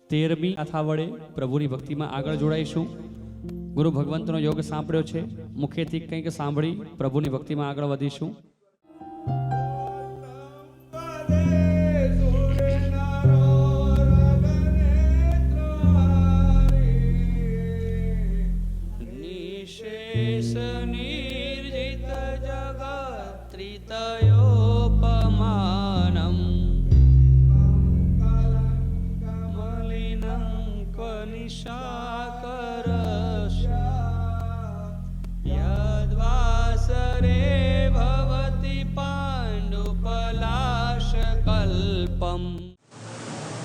13મી ગાથા વડે પ્રભુની ભક્તિમાં આગળ જોડાઈશું। ગુરુ ભગવંતનો યોગ સાંભળ્યો છે, મુખેથી કંઈક સાંભળી પ્રભુની ભક્તિમાં આગળ વધીશું।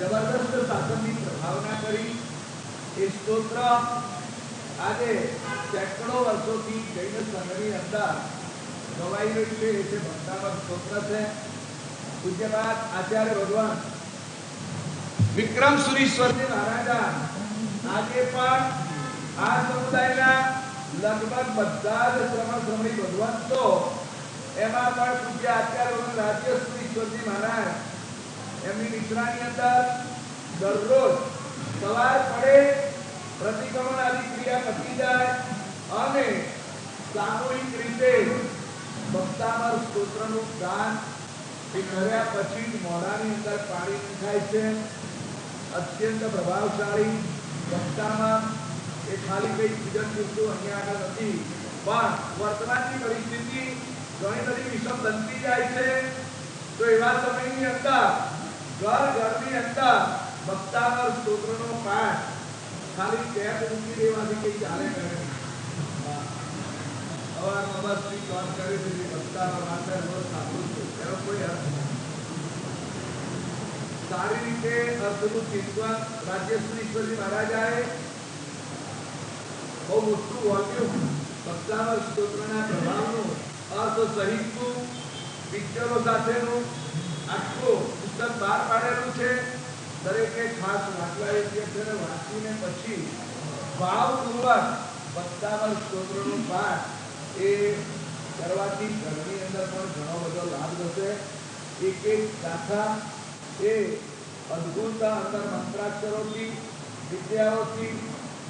जबरदस्त शासन की प्रभावना करी स्त्रोत्र आज सैकड़ों वर्षों की जैन संघनी अंदर गवाई रही है। ऐसे भक्तावक स्त्रोत्र है। पूज्यपाद आचार्य भगवान विक्रम सुरीश्वर जी महाराजा आगे पर आ समुदाय लगभग बधा श्रमणी भगवान तो एमा पर पूज्य आचार्य भगवान राज्य सुरीश्वर जी महाराज एमनी मिश्रानी अंदर दररोज सवार पड़े प्रतिक्रमण आदि क्रिया पती जाए और सामूहिक रीते भक्तामर स्तोत्रनु गान कर्या पछी मोढानी अंदर पाणी नखाय छे। अत्यंत प्रभावशाली भक्तामर ए खाली कई पूजन पूरતું અહીંયા આગળ નથી, પણ વર્તમાનની પરિસ્થિતિ ઘણી બધી વિષમ બનતી જાય છે। તો એવા સમયની અંદર घर घर ની અંદર ભક્તામર સ્તોત્રનો પાઠ ખાલી ટેપ મૂકી દેવાથી કઈ ચાલે કરે। અવાર બાબા શ્રી વાત કરે છે કે ભક્તામર માટે રોજ સાંભળું છું, એનો કોઈ અર્થ નથી। સારી રીતે અર્થનું ચિંતન રાજ્યશ્રીશ્વરજી મહારાજાએ બહુ મોટું વોલ્યુમ ભક્તામર સ્તોત્રના પ્રભાવનું અર્થ સહિતનું પિક્ચરો સાથેનું આખું પુસ્તક બહાર પાડેલું છે। દરેકે ખાસ વાંચવા યોગ્ય છે ને વાંચીને પછી ભાવપૂર્વક ભક્તામર સ્તોત્રનું પાઠ એ કરવાથી ઘરની અંદર પણ ઘણો બધો લાભ થશે। એક એક ગાથા એ અદ્ભુત અંદર મંત્રાક્ષરોથી વિદ્યાઓથી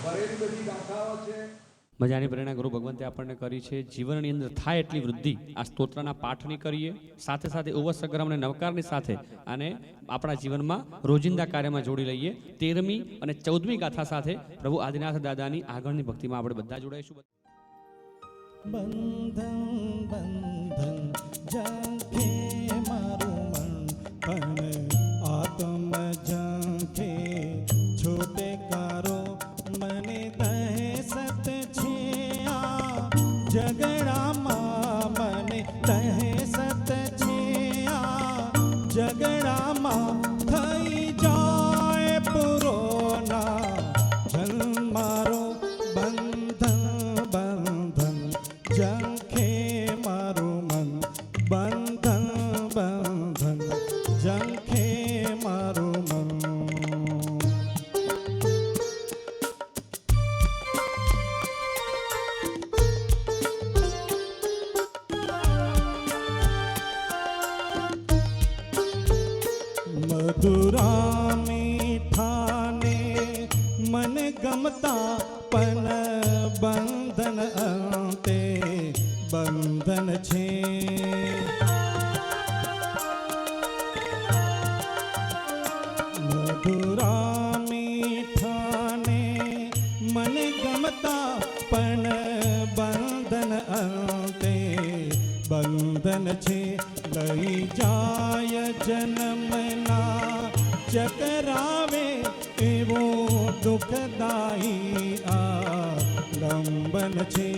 ભરેલી બધી ગાથાઓ છે। મજાની પ્રેરણા ગુરુ ભગવંતે આપણને કરી છે। જીવનની અંદર થાય એટલી વૃદ્ધિ આ સ્તોત્રના પાઠની કરીએ, સાથે સાથે ઉવસ સંગ્રામ અને નવકારની સાથે અને આપણા જીવનમાં રોજિંદા કાર્યમાં જોડી લઈએ। 13મી અને 14મી ગાથા સાથે પ્રભુ આદિનાથ દાદાની આગળની ભક્તિમાં આપણે બધા જોડાઈશું। બંધન બંધન ઝંખે મારું મન પણ આત્મ ઝંખે છોટે કારો મને દહેશત છે આ જગડામાં મને દહેશત છે આ જગડામાં થઈ જાય પુરોના જન મારો બંધન બંધન ઝંખે મારું મન બંધન બંધન ઝંખે મારું મન। मधुरा मीठाने मन गमता पन बंधन अंते बंधन छे। मधुरा मीठाने मन गमता पन बंधन अंते बंधन छे। लई जाय जन्मना चकरावे एवो दुखदाई आलंबन छे।